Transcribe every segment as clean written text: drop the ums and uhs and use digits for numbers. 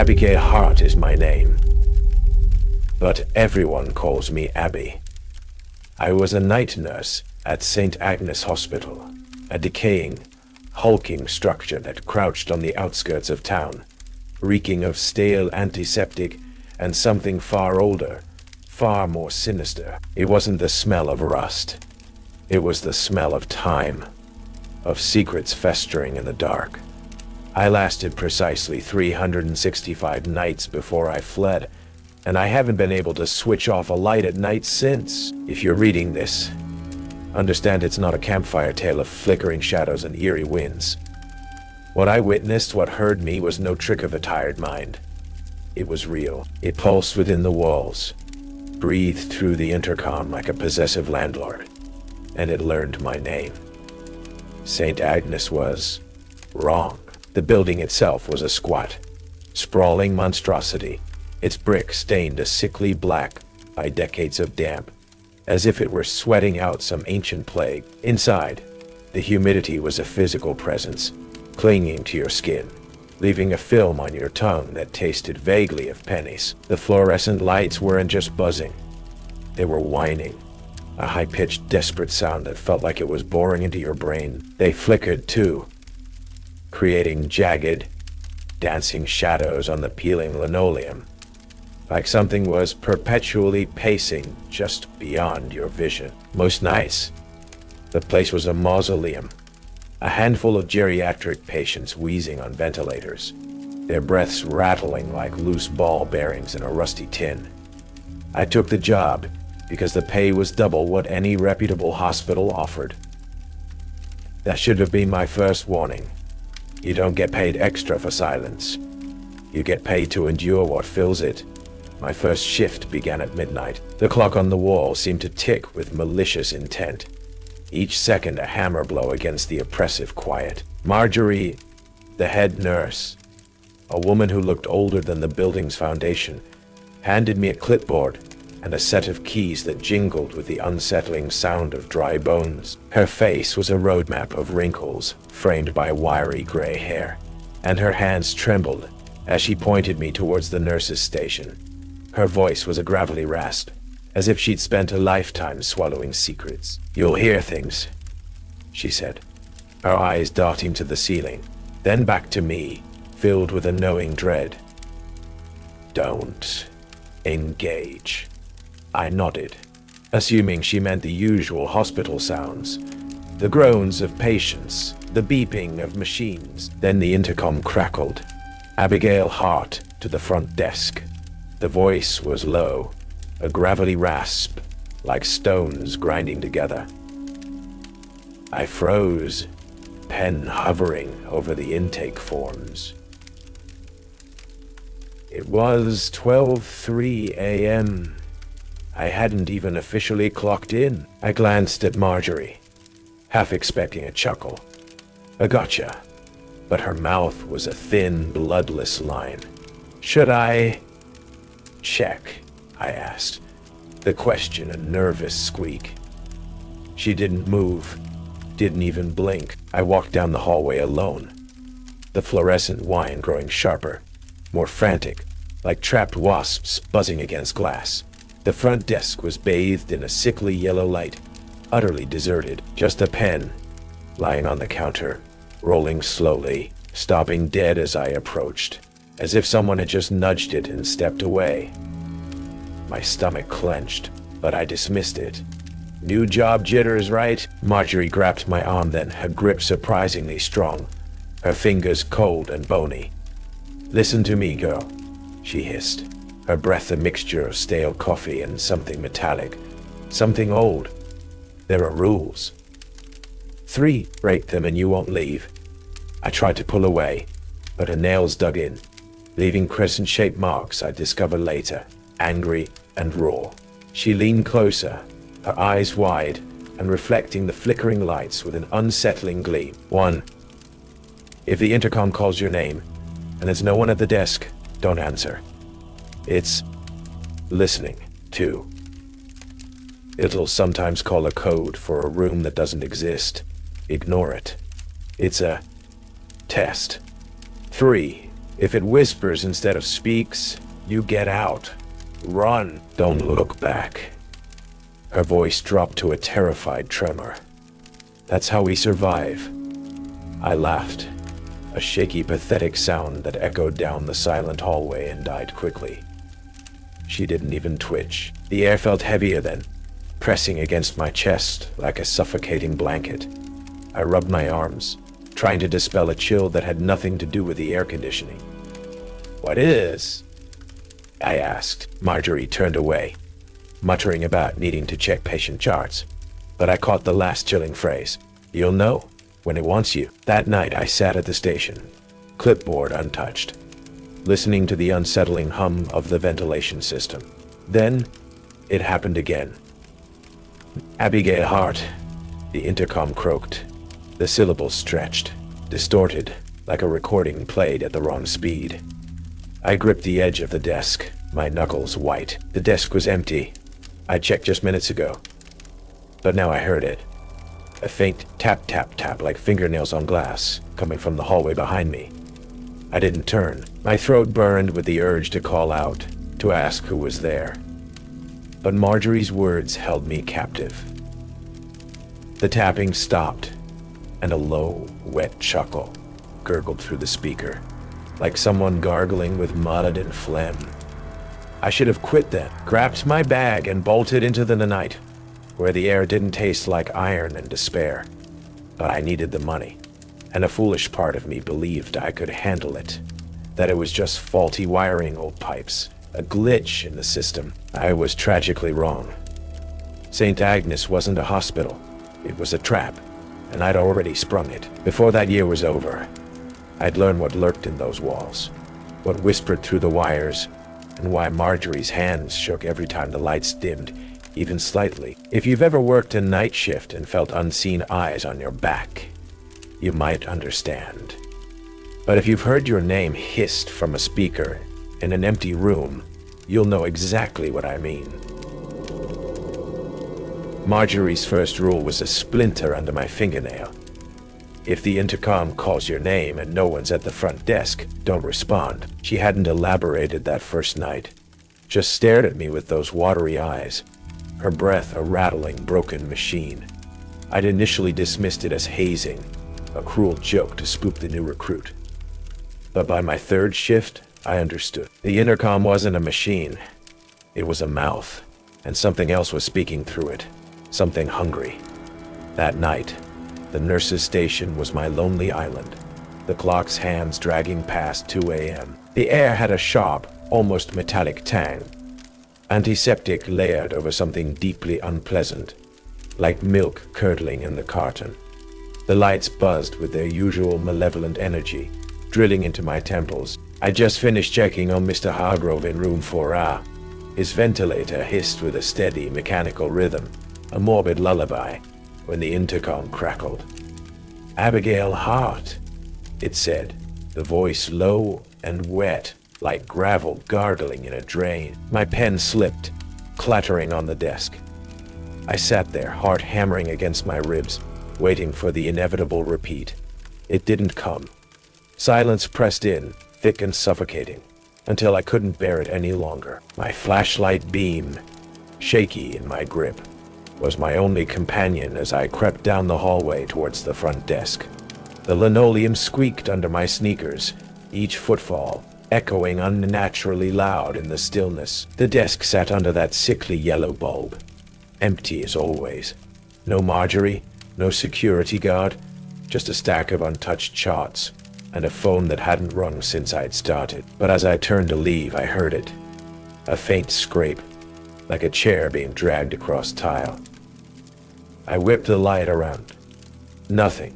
Abigail Hart is my name, but everyone calls me Abby. I was a night nurse at St. Agnes Hospital, a decaying, hulking structure that crouched on the outskirts of town, reeking of stale antiseptic and something far older, far more sinister. It wasn't the smell of rust. It was the smell of time, of secrets festering in the dark. I lasted precisely 365 nights before I fled, and I haven't been able to switch off a light at night since. If you're reading this, understand it's not a campfire tale of flickering shadows and eerie winds. What I witnessed, what heard me, was no trick of a tired mind. It was real. It pulsed within the walls, breathed through the intercom like a possessive landlord, and it learned my name. St. Agnes was wrong. The building itself was a squat, sprawling monstrosity, its brick stained a sickly black by decades of damp, as if it were sweating out some ancient plague. Inside, the humidity was a physical presence, clinging to your skin, leaving a film on your tongue that tasted vaguely of pennies. The fluorescent lights weren't just buzzing, they were whining, a high-pitched, desperate sound that felt like it was boring into your brain. They flickered too, creating jagged, dancing shadows on the peeling linoleum, like something was perpetually pacing just beyond your vision. Most nights, the place was a mausoleum, a handful of geriatric patients wheezing on ventilators, their breaths rattling like loose ball bearings in a rusty tin. I took the job because the pay was double what any reputable hospital offered. That should have been my first warning. You don't get paid extra for silence. You get paid to endure what fills it. My first shift began at midnight. The clock on the wall seemed to tick with malicious intent, each second a hammer blow against the oppressive quiet. Marjorie, the head nurse, a woman who looked older than the building's foundation, handed me a clipboard and a set of keys that jingled with the unsettling sound of dry bones. Her face was a roadmap of wrinkles framed by wiry gray hair, and her hands trembled as she pointed me towards the nurse's station. Her voice was a gravelly rasp, as if she'd spent a lifetime swallowing secrets. "You'll hear things," she said, her eyes darting to the ceiling, then back to me, filled with a knowing dread. "Don't engage." I nodded, assuming she meant the usual hospital sounds, the groans of patients, the beeping of machines. Then the intercom crackled. Abigail Hart to the front desk. The voice was low, a gravelly rasp, like stones grinding together. I froze, pen hovering over the intake forms. It was 12:03 a.m. I hadn't even officially clocked in. I glanced at Marjorie, half expecting a chuckle, a gotcha, but her mouth was a thin, bloodless line. "Should I check?" I asked, the question a nervous squeak. She didn't move, didn't even blink. I walked down the hallway alone, the fluorescent whine growing sharper, more frantic, like trapped wasps buzzing against glass. The front desk was bathed in a sickly yellow light, utterly deserted. Just a pen, lying on the counter, rolling slowly, stopping dead as I approached, as if someone had just nudged it and stepped away. My stomach clenched, but I dismissed it. "New job jitters, right?" Marjorie grabbed my arm then, her grip surprisingly strong, her fingers cold and bony. "Listen to me, girl," she hissed, her breath a mixture of stale coffee and something metallic, something old. "There are rules. 3, break them and you won't leave." I tried to pull away, but her nails dug in, leaving crescent-shaped marks I discovered later, angry and raw. She leaned closer, her eyes wide and reflecting the flickering lights with an unsettling gleam. 1. If the intercom calls your name and there's no one at the desk, don't answer. It's listening. 2. It'll sometimes call a code for a room that doesn't exist. Ignore it. It's a test. 3. If it whispers instead of speaks, you get out. Run. Don't look back. Her voice dropped to a terrified tremor. That's how we survive. I laughed. A shaky, pathetic sound that echoed down the silent hallway and died quickly. She didn't even twitch. The air felt heavier then, pressing against my chest like a suffocating blanket. I rubbed my arms, trying to dispel a chill that had nothing to do with the air conditioning. "What is?" I asked. Marjorie turned away, muttering about needing to check patient charts. But I caught the last chilling phrase. "You'll know when it wants you." That night I sat at the station, clipboard untouched, listening to the unsettling hum of the ventilation system. Then it happened again. "Abigail Hart," the intercom croaked. The syllables stretched, distorted, like a recording played at the wrong speed. I gripped the edge of the desk, my knuckles white. The desk was empty. I checked just minutes ago. But now I heard it. A faint tap, tap, tap like fingernails on glass, coming from the hallway behind me. I didn't turn. My throat burned with the urge to call out, to ask who was there. But Marjorie's words held me captive. The tapping stopped, and a low, wet chuckle gurgled through the speaker, like someone gargling with mud and phlegm. I should have quit then, grabbed my bag and bolted into the night, where the air didn't taste like iron and despair. But I needed the money, and a foolish part of me believed I could handle it, that it was just faulty wiring old pipes, a glitch in the system. I was tragically wrong. St. Agnes wasn't a hospital. It was a trap, and I'd already sprung it. Before that year was over, I'd learned what lurked in those walls, what whispered through the wires, and why Marjorie's hands shook every time the lights dimmed, even slightly. If you've ever worked a night shift and felt unseen eyes on your back, you might understand. But if you've heard your name hissed from a speaker in an empty room, you'll know exactly what I mean. Marjorie's first rule was a splinter under my fingernail. If the intercom calls your name and no one's at the front desk, don't respond. She hadn't elaborated that first night, just stared at me with those watery eyes, her breath a rattling, broken machine. I'd initially dismissed it as hazing, a cruel joke to spook the new recruit. But by my third shift, I understood. The intercom wasn't a machine. It was a mouth, and something else was speaking through it. Something hungry. That night, the nurse's station was my lonely island, the clock's hands dragging past 2 a.m. The air had a sharp, almost metallic tang, antiseptic layered over something deeply unpleasant, like milk curdling in the carton. The lights buzzed with their usual malevolent energy, drilling into my temples. I just finished checking on Mr. Hargrove in room 4A. His ventilator hissed with a steady, mechanical rhythm, a morbid lullaby, when the intercom crackled. "Abigail Hart," it said, the voice low and wet, like gravel gargling in a drain. My pen slipped, clattering on the desk. I sat there, heart hammering against my ribs, waiting for the inevitable repeat. It didn't come. Silence pressed in, thick and suffocating, until I couldn't bear it any longer. My flashlight beam, shaky in my grip, was my only companion as I crept down the hallway towards the front desk. The linoleum squeaked under my sneakers, each footfall echoing unnaturally loud in the stillness. The desk sat under that sickly yellow bulb, empty as always. No Marjorie, no security guard, just a stack of untouched charts, and a phone that hadn't rung since I'd started. But as I turned to leave, I heard it. A faint scrape, like a chair being dragged across tile. I whipped the light around. Nothing.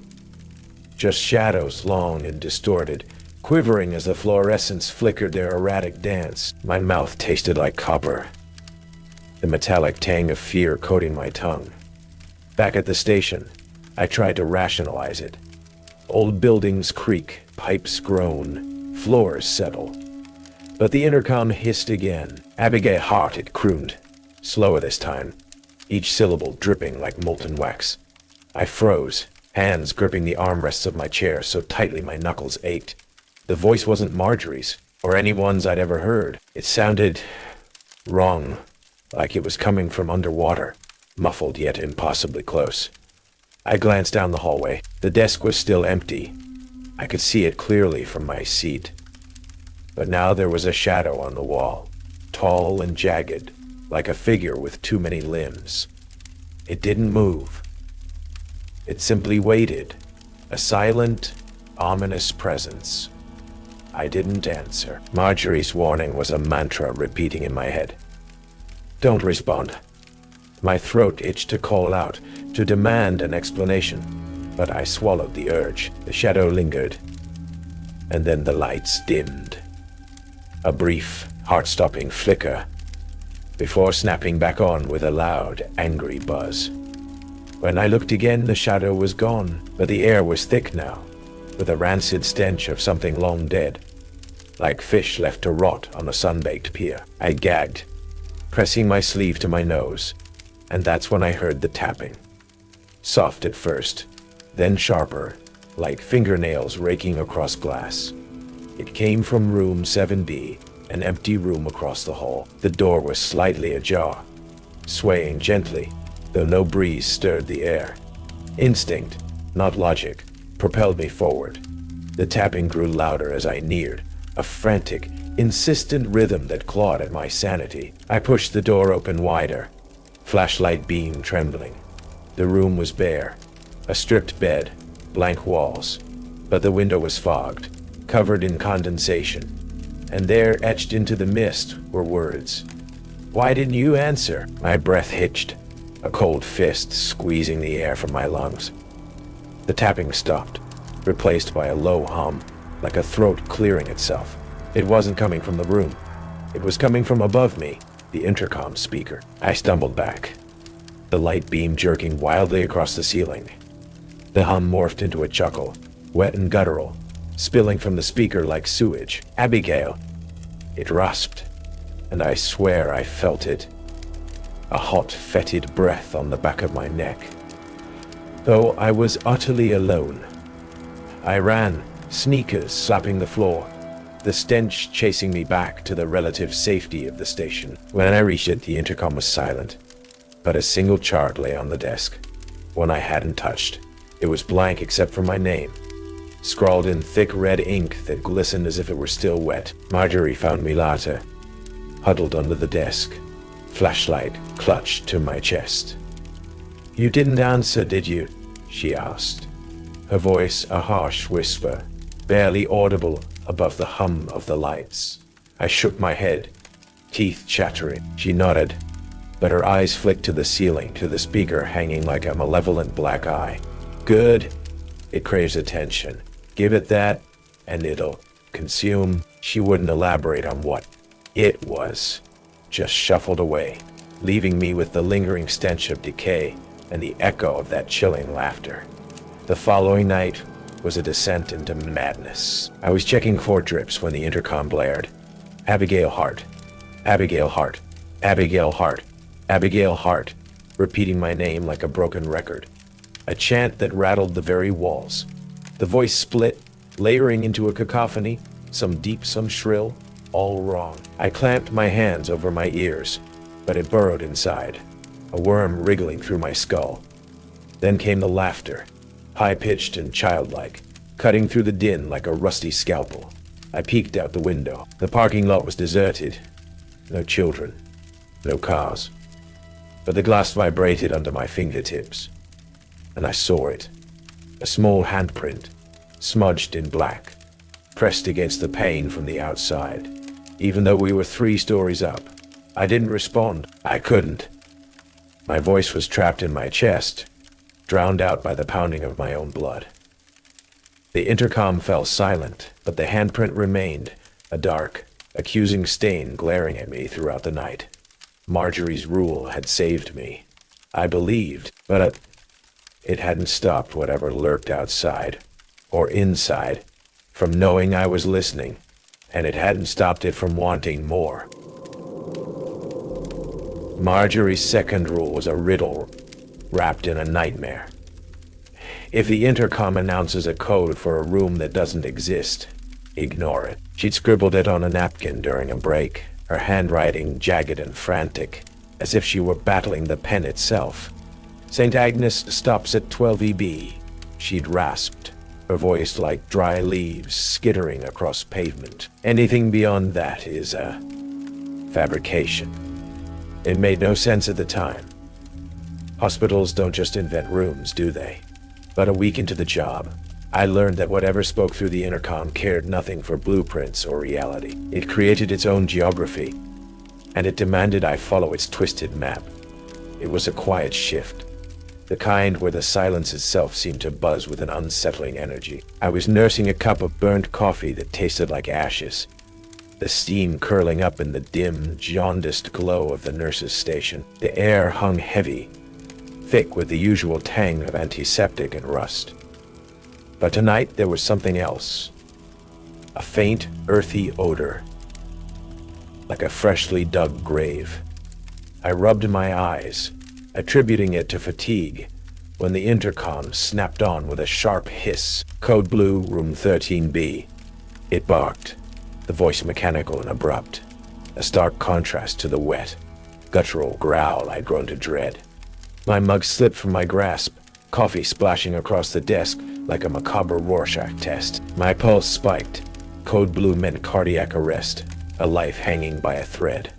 Just shadows, long and distorted, quivering as the fluorescents flickered their erratic dance. My mouth tasted like copper, the metallic tang of fear coating my tongue. Back at the station, I tried to rationalize it. Old buildings creak, pipes groan, floors settle. But the intercom hissed again. "Abigail Hart," it crooned, slower this time, each syllable dripping like molten wax. I froze, hands gripping the armrests of my chair so tightly my knuckles ached. The voice wasn't Marjorie's, or anyone's I'd ever heard. It sounded wrong, like it was coming from underwater, muffled yet impossibly close. I glanced down the hallway. The desk was still empty. I could see it clearly from my seat. But now there was a shadow on the wall, tall and jagged, like a figure with too many limbs. It didn't move. It simply waited, a silent, ominous presence. I didn't answer. Marjorie's warning was a mantra repeating in my head. Don't respond. My throat itched to call out, to demand an explanation, but I swallowed the urge. The shadow lingered, and then the lights dimmed. A brief, heart-stopping flicker, before snapping back on with a loud, angry buzz. When I looked again, the shadow was gone, but the air was thick now, with a rancid stench of something long dead, like fish left to rot on a sun-baked pier. I gagged, pressing my sleeve to my nose, and that's when I heard the tapping. Soft at first, then sharper, like fingernails raking across glass. It came from room 7B, an empty room across the hall. The door was slightly ajar, swaying gently, though no breeze stirred the air. Instinct, not logic, propelled me forward. The tapping grew louder as I neared, a frantic, insistent rhythm that clawed at my sanity. I pushed the door open wider, flashlight beam trembling. The room was bare, a stripped bed, blank walls, but the window was fogged, covered in condensation, and there, etched into the mist, were words. "Why didn't you answer?" My breath hitched, a cold fist squeezing the air from my lungs. The tapping stopped, replaced by a low hum, like a throat clearing itself. It wasn't coming from the room. It was coming from above me, the intercom speaker. I stumbled back, the light beam jerking wildly across the ceiling. The hum morphed into a chuckle, wet and guttural, spilling from the speaker like sewage. "Abigail." It rasped, and I swear I felt it. A hot, fetid breath on the back of my neck. Though I was utterly alone. I ran, sneakers slapping the floor, the stench chasing me back to the relative safety of the station. When I reached it, the intercom was silent, but a single chart lay on the desk, one I hadn't touched. It was blank except for my name, scrawled in thick red ink that glistened as if it were still wet. Marjorie found me later, huddled under the desk, flashlight clutched to my chest. "You didn't answer, did you?" she asked, her voice a harsh whisper, barely audible above the hum of the lights. I shook my head, teeth chattering. She nodded, but her eyes flicked to the ceiling, to the speaker hanging like a malevolent black eye. "Good. It craves attention. Give it that, and it'll consume." She wouldn't elaborate on what it was, just shuffled away, leaving me with the lingering stench of decay and the echo of that chilling laughter. The following night was a descent into madness. I was checking fort drips when the intercom blared. "Abigail Hart. Abigail Hart. Abigail Hart. Abigail Hart," repeating my name like a broken record. A chant that rattled the very walls. The voice split, layering into a cacophony, some deep, some shrill, all wrong. I clamped my hands over my ears, but it burrowed inside, a worm wriggling through my skull. Then came the laughter, high-pitched and childlike, cutting through the din like a rusty scalpel. I peeked out the window. The parking lot was deserted. No children, no cars. But the glass vibrated under my fingertips, and I saw it. A small handprint, smudged in black, pressed against the pane from the outside. Even though we were 3 stories up, I didn't respond. I couldn't. My voice was trapped in my chest, drowned out by the pounding of my own blood. The intercom fell silent, but the handprint remained, a dark, accusing stain glaring at me throughout the night. Marjorie's rule had saved me, I believed, but it hadn't stopped whatever lurked outside, or inside, from knowing I was listening, and it hadn't stopped it from wanting more. Marjorie's second rule was a riddle wrapped in a nightmare. If the intercom announces a code for a room that doesn't exist, Ignore it. She'd scribbled it on a napkin during a break, her handwriting jagged and frantic, as if she were battling the pen itself. St. Agnes stops at 12 EB, she'd rasped, her voice like dry leaves skittering across pavement. Anything beyond that is a fabrication. It made no sense at the time. Hospitals don't just invent rooms, do they? But a week into the job, I learned that whatever spoke through the intercom cared nothing for blueprints or reality. It created its own geography, and it demanded I follow its twisted map. It was a quiet shift, the kind where the silence itself seemed to buzz with an unsettling energy. I was nursing a cup of burnt coffee that tasted like ashes, the steam curling up in the dim, jaundiced glow of the nurse's station. The air hung heavy, thick with the usual tang of antiseptic and rust. But tonight there was something else. A faint, earthy odor, like a freshly dug grave. I rubbed my eyes, attributing it to fatigue, when the intercom snapped on with a sharp hiss. Code Blue, room 13B. It barked, the voice mechanical and abrupt, a stark contrast to the wet, guttural growl I'd grown to dread. My mug slipped from my grasp, coffee splashing across the desk like a macabre Rorschach test. My pulse spiked. Code Blue meant cardiac arrest, a life hanging by a thread.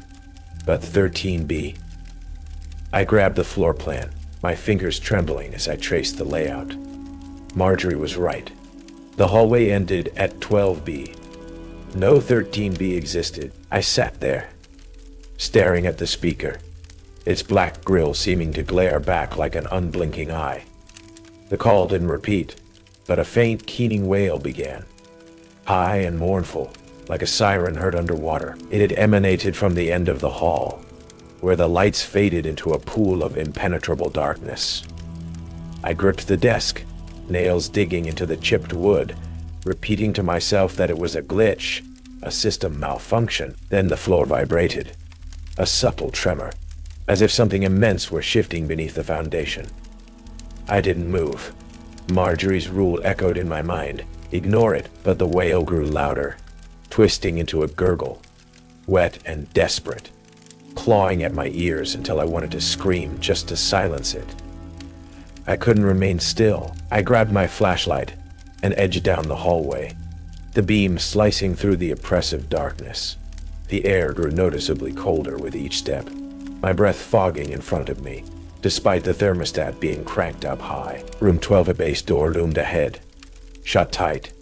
But 13B. I grabbed the floor plan, my fingers trembling as I traced the layout. Marjorie was right. The hallway ended at 12B. No 13B existed. I sat there, staring at the speaker, its black grill seeming to glare back like an unblinking eye. The call didn't repeat, but a faint, keening wail began, high and mournful, like a siren heard underwater. It had emanated from the end of the hall, where the lights faded into a pool of impenetrable darkness. I gripped the desk, nails digging into the chipped wood, repeating to myself that it was a glitch, a system malfunction. Then the floor vibrated, a subtle tremor, as if something immense were shifting beneath the foundation. I didn't move. Marjorie's rule echoed in my mind, ignore it, but the wail grew louder, twisting into a gurgle, wet and desperate, clawing at my ears until I wanted to scream just to silence it. I couldn't remain still. I grabbed my flashlight and edged down the hallway, the beam slicing through the oppressive darkness. The air grew noticeably colder with each step, my breath fogging in front of me, despite the thermostat being cranked up high. Room 12A's door loomed ahead, shut tight,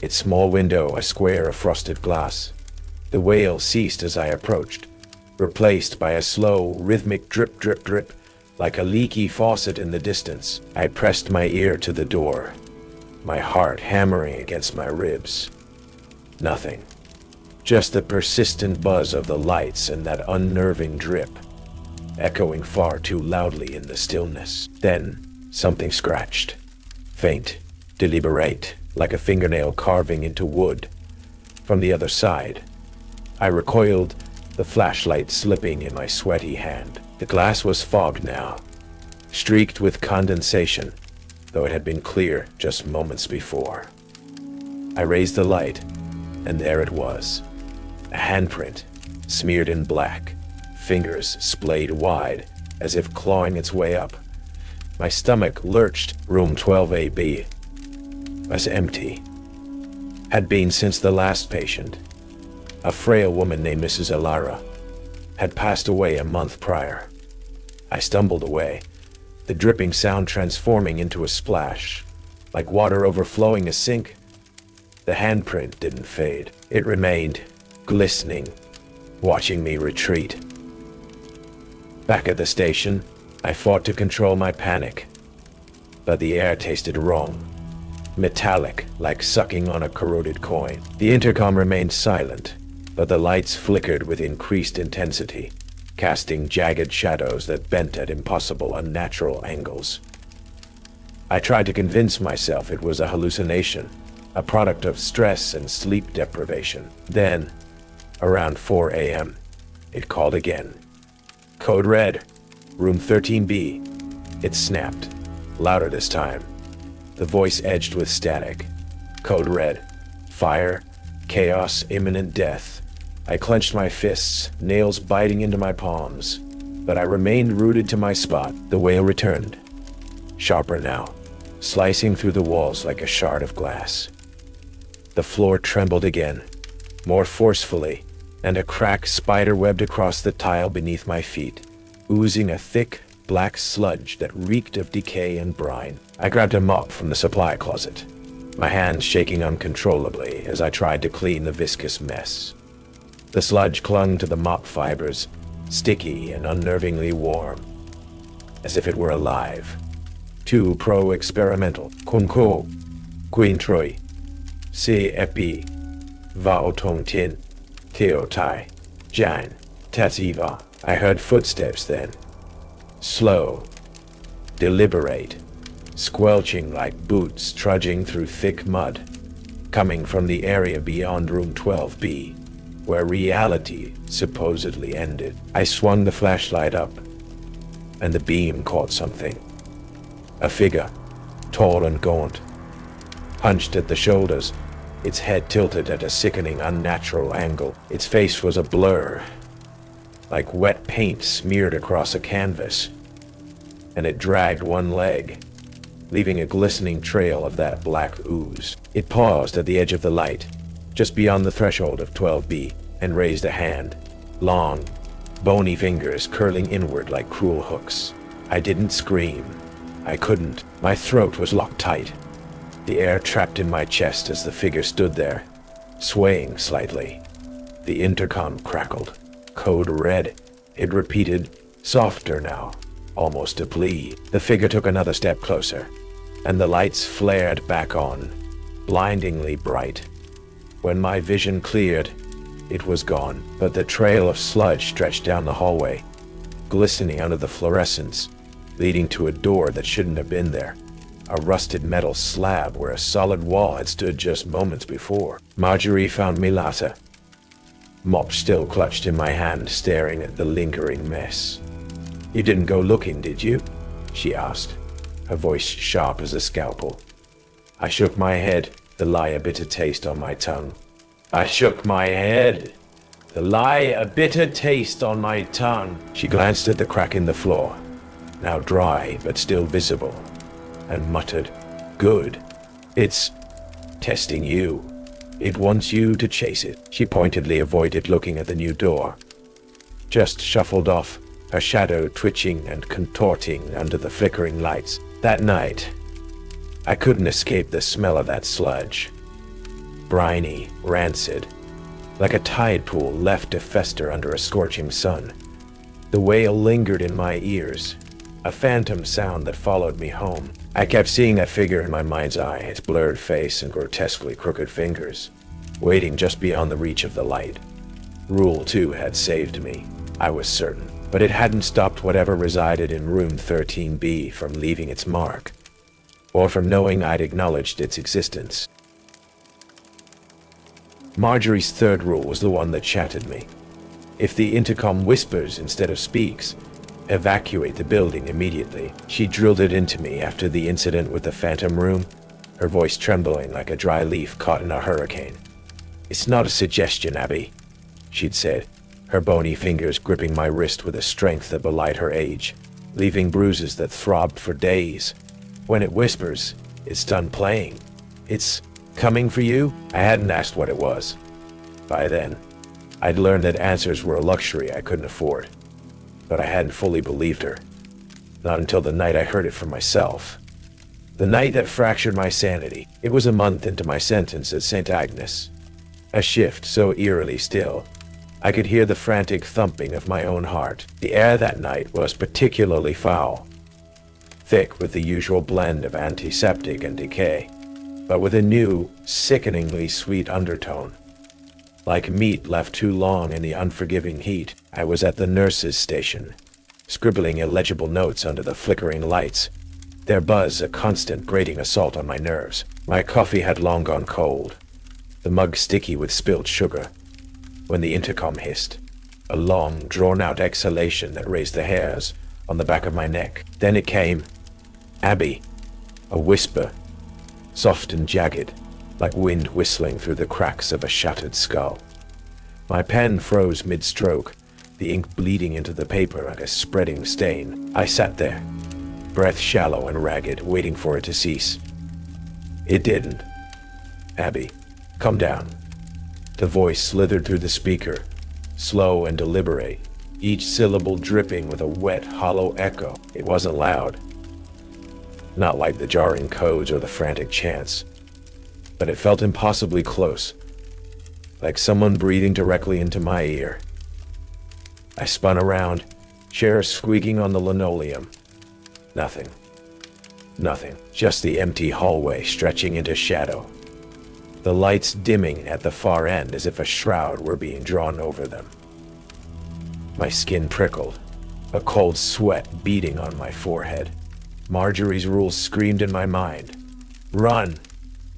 its small window a square of frosted glass. The wail ceased as I approached, replaced by a slow, rhythmic drip, drip, drip, like a leaky faucet in the distance. I pressed my ear to the door, my heart hammering against my ribs. Nothing. Just the persistent buzz of the lights and that unnerving drip, echoing far too loudly in the stillness. Then, something scratched. Faint, deliberate, like a fingernail carving into wood. From the other side, I recoiled, the flashlight slipping in my sweaty hand. The glass was fogged now, streaked with condensation, though it had been clear just moments before. I raised the light, and there it was. A handprint, smeared in black, fingers splayed wide, as if clawing its way up. My stomach lurched. Room 12AB was empty. Had been since the last patient, a frail woman named Mrs. Alara, had passed away a month prior. I stumbled away, the dripping sound transforming into a splash, like water overflowing a sink. The handprint didn't fade. It remained, glistening, watching me retreat. Back at the station, I fought to control my panic, but the air tasted wrong, metallic, like sucking on a corroded coin. The intercom remained silent, but the lights flickered with increased intensity, casting jagged shadows that bent at impossible, unnatural angles. I tried to convince myself it was a hallucination, a product of stress and sleep deprivation. Then, around 4 a.m., it called again. Code Red, room 13B. It snapped, louder this time, the voice edged with static. Code Red, fire, Chaos, imminent death. I clenched my fists, nails biting into my palms, but I remained rooted to my spot. The wail returned, sharper now, slicing through the walls like a shard of glass. The floor trembled again, more forcefully, and a crack spider-webbed across the tile beneath my feet, oozing a thick, black sludge that reeked of decay and brine. I grabbed a mop from the supply closet, my hands shaking uncontrollably as I tried to clean the viscous mess. The sludge clung to the mop fibers, sticky and unnervingly warm, as if it were alive. Too pro-experimental. Kunko, Queen Troy, Se Epi, Vao Tong Tin, Theo Tai, Jan, Tatsiva. I heard footsteps then. Slow, deliberate, squelching like boots trudging through thick mud, coming from the area beyond room 12B, where reality supposedly ended. I swung the flashlight up, and the beam caught something. A figure, tall and gaunt, hunched at the shoulders, its head tilted at a sickening, unnatural angle. Its face was a blur, like wet paint smeared across a canvas, and it dragged one leg, leaving a glistening trail of that black ooze. It paused at the edge of the light, just beyond the threshold of 12B, and raised a hand, long, bony fingers curling inward like cruel hooks. I didn't scream. I couldn't. My throat was locked tight, the air trapped in my chest as the figure stood there, swaying slightly. The intercom crackled. Code red. It repeated, softer now, almost a plea. The figure took another step closer, and the lights flared back on, blindingly bright. When my vision cleared, it was gone, but the trail of sludge stretched down the hallway, glistening under the fluorescence, leading to a door that shouldn't have been there. A rusted metal slab where a solid wall had stood just moments before. Marjorie found me later, mop still clutched in my hand, staring at the lingering mess. You didn't go looking, did you? She asked, her voice sharp as a scalpel. I shook my head, the lie a bitter taste on my tongue. I shook my head, the lie a bitter taste on my tongue. She glanced at the crack in the floor, now dry but still visible, and muttered, Good. It's testing you. It wants you to chase it. She pointedly avoided looking at the new door, just shuffled off, her shadow twitching and contorting under the flickering lights. That night, I couldn't escape the smell of that sludge. Briny, rancid, like a tide pool left to fester under a scorching sun. The wail lingered in my ears, a phantom sound that followed me home. I kept seeing that figure in my mind's eye, its blurred face and grotesquely crooked fingers, waiting just beyond the reach of the light. Rule 2 had saved me, I was certain, but it hadn't stopped whatever resided in room 13B from leaving its mark, or from knowing I'd acknowledged its existence. Marjorie's third rule was the one that shattered me. If the intercom whispers instead of speaks, evacuate the building immediately. She drilled it into me after the incident with the phantom room, her voice trembling like a dry leaf caught in a hurricane. It's not a suggestion, Abby, she'd said, her bony fingers gripping my wrist with a strength that belied her age, leaving bruises that throbbed for days. When it whispers, it's done playing. It's coming for you? I hadn't asked what it was. By then, I'd learned that answers were a luxury I couldn't afford. But I hadn't fully believed her. Not until the night I heard it for myself. The night that fractured my sanity. It was a month into my sentence at St. Agnes. A shift so eerily still, I could hear the frantic thumping of my own heart. The air that night was particularly foul, thick with the usual blend of antiseptic and decay, but with a new, sickeningly sweet undertone. Like meat left too long in the unforgiving heat, I was at the nurse's station, scribbling illegible notes under the flickering lights, their buzz a constant grating assault on my nerves. My coffee had long gone cold, the mug sticky with spilled sugar, when the intercom hissed, a long, drawn-out exhalation that raised the hairs on the back of my neck. Then it came. Abby. A whisper, soft and jagged, like wind whistling through the cracks of a shattered skull. My pen froze mid-stroke, the ink bleeding into the paper like a spreading stain. I sat there, breath shallow and ragged, waiting for it to cease. It didn't. "Abby, come down." The voice slithered through the speaker, slow and deliberate, each syllable dripping with a wet, hollow echo. It wasn't loud, not like the jarring codes or the frantic chants, but it felt impossibly close, like someone breathing directly into my ear. I spun around, chair squeaking on the linoleum. Nothing. Nothing. Just the empty hallway stretching into shadow. The lights dimming at the far end as if a shroud were being drawn over them. My skin prickled, a cold sweat beading on my forehead. Marjorie's rules screamed in my mind. "Run!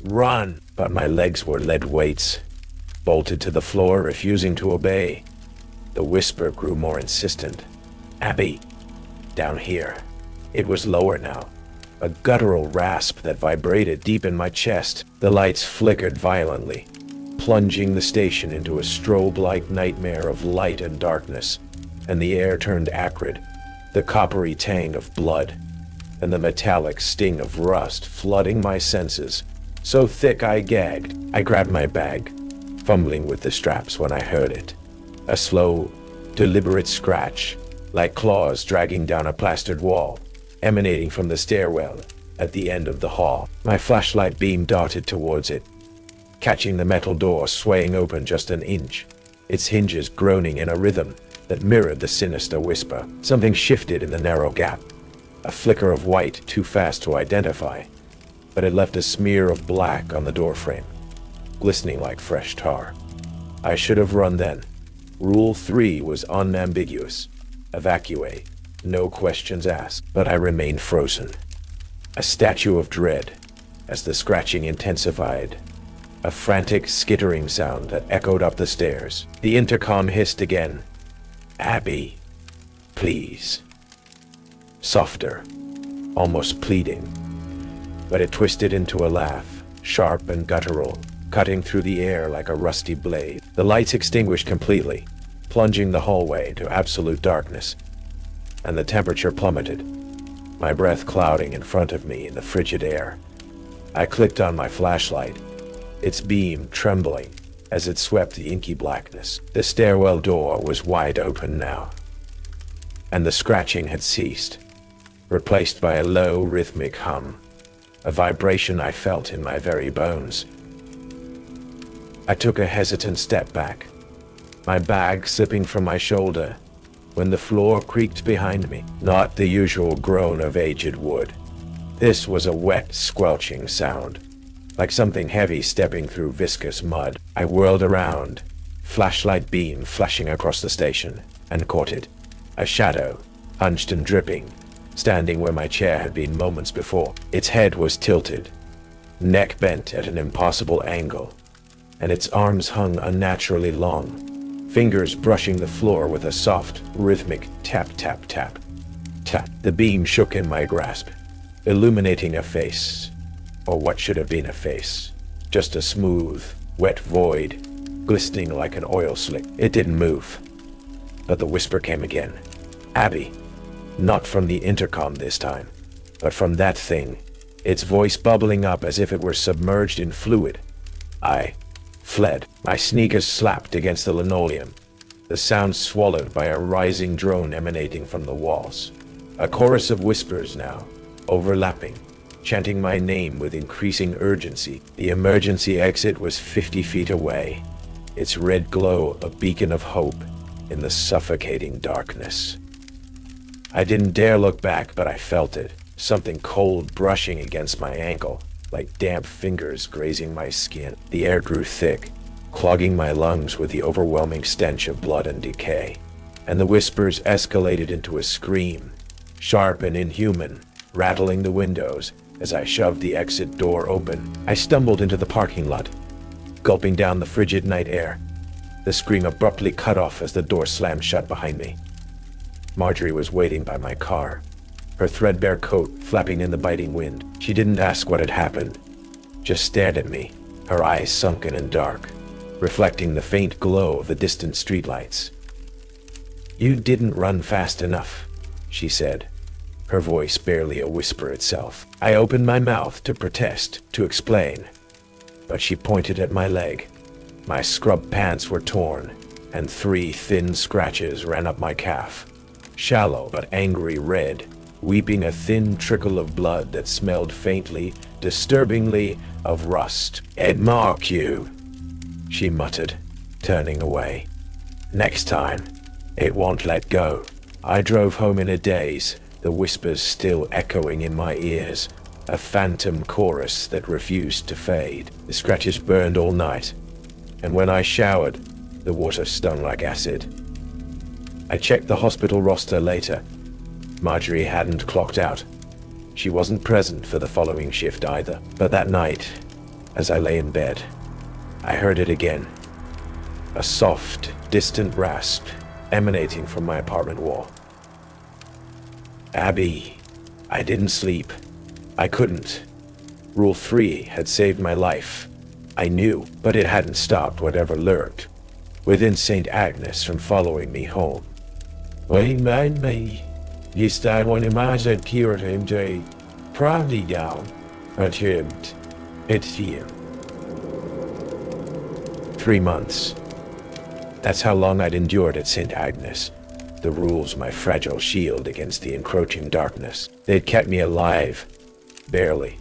Run!" But my legs were lead weights, bolted to the floor, refusing to obey. The whisper grew more insistent. "Abby, down here." It was lower now, a guttural rasp that vibrated deep in my chest. The lights flickered violently, plunging the station into a strobe-like nightmare of light and darkness, and the air turned acrid, the coppery tang of blood, and the metallic sting of rust flooding my senses, so thick I gagged. I grabbed my bag, fumbling with the straps when I heard it. A slow, deliberate scratch, like claws dragging down a plastered wall, emanating from the stairwell at the end of the hall. My flashlight beam darted towards it, catching the metal door swaying open just an inch, its hinges groaning in a rhythm that mirrored the sinister whisper. Something shifted in the narrow gap, a flicker of white too fast to identify, but it left a smear of black on the doorframe, glistening like fresh tar. I should have run then. Rule 3 was unambiguous. Evacuate, no questions asked. But I remained frozen, a statue of dread, as the scratching intensified, a frantic skittering sound that echoed up the stairs. The intercom hissed again. "Abby, please." Softer, almost pleading, but it twisted into a laugh, sharp and guttural, cutting through the air like a rusty blade. The lights extinguished completely, plunging the hallway into absolute darkness, and the temperature plummeted, my breath clouding in front of me in the frigid air. I clicked on my flashlight, its beam trembling as it swept the inky blackness. The stairwell door was wide open now, and the scratching had ceased, replaced by a low, rhythmic hum, a vibration I felt in my very bones. I took a hesitant step back, my bag slipping from my shoulder, when the floor creaked behind me. Not the usual groan of aged wood. This was a wet, squelching sound, like something heavy stepping through viscous mud. I whirled around, flashlight beam flashing across the station, and caught it. A shadow, hunched and dripping, standing where my chair had been moments before. Its head was tilted, neck bent at an impossible angle, and its arms hung unnaturally long, fingers brushing the floor with a soft, rhythmic tap, tap, tap. Tap. The beam shook in my grasp, illuminating a face, or what should have been a face, just a smooth, wet void, glistening like an oil slick. It didn't move, but the whisper came again. "Abby." Not from the intercom this time, but from that thing, its voice bubbling up as if it were submerged in fluid. I fled. My sneakers slapped against the linoleum, the sound swallowed by a rising drone emanating from the walls. A chorus of whispers now, overlapping, chanting my name with increasing urgency. The emergency exit was 50 feet away, its red glow a beacon of hope in the suffocating darkness. I didn't dare look back, but I felt it, something cold brushing against my ankle, like damp fingers grazing my skin. The air grew thick, clogging my lungs with the overwhelming stench of blood and decay, and the whispers escalated into a scream, sharp and inhuman, rattling the windows as I shoved the exit door open. I stumbled into the parking lot, gulping down the frigid night air. The scream abruptly cut off as the door slammed shut behind me. Marjorie was waiting by my car, her threadbare coat flapping in the biting wind. She didn't ask what had happened, just stared at me, her eyes sunken and dark, reflecting the faint glow of the distant streetlights. "You didn't run fast enough," she said, her voice barely a whisper itself. I opened my mouth to protest, to explain, but she pointed at my leg. My scrub pants were torn, and 3 thin scratches ran up my calf, shallow but angry red, weeping a thin trickle of blood that smelled faintly, disturbingly, of rust. "It mark you," she muttered, turning away. "Next time, it won't let go." I drove home in a daze, the whispers still echoing in my ears, a phantom chorus that refused to fade. The scratches burned all night, and when I showered, the water stung like acid. I checked the hospital roster later. Marjorie hadn't clocked out. She wasn't present for the following shift either. But that night, as I lay in bed, I heard it again. A soft, distant rasp emanating from my apartment wall. "Abby, I didn't sleep. I couldn't. Rule 3 had saved my life. I knew, but it hadn't stopped whatever lurked within St. Agnes from following me home." "Remind me, you start one of my cured him to probably down, attempt. It's here." 3 months. That's how long I'd endured at St. Agnes. The rules my fragile shield against the encroaching darkness. They'd kept me alive, barely,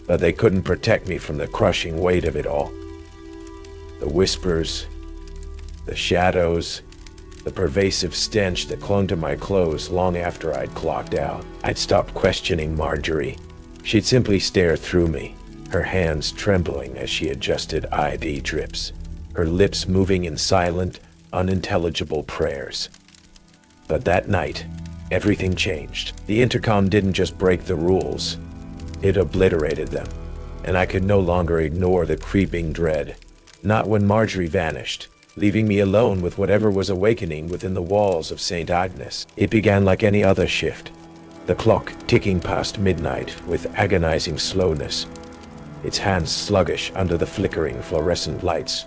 but they couldn't protect me from the crushing weight of it all. The whispers, the shadows, the pervasive stench that clung to my clothes long after I'd clocked out. I'd stopped questioning Marjorie. She'd simply stare through me, her hands trembling as she adjusted IV drips, her lips moving in silent, unintelligible prayers. But that night, everything changed. The intercom didn't just break the rules, it obliterated them, and I could no longer ignore the creeping dread. Not when Marjorie vanished, leaving me alone with whatever was awakening within the walls of St. Agnes. It began like any other shift, the clock ticking past midnight with agonizing slowness, its hands sluggish under the flickering fluorescent lights.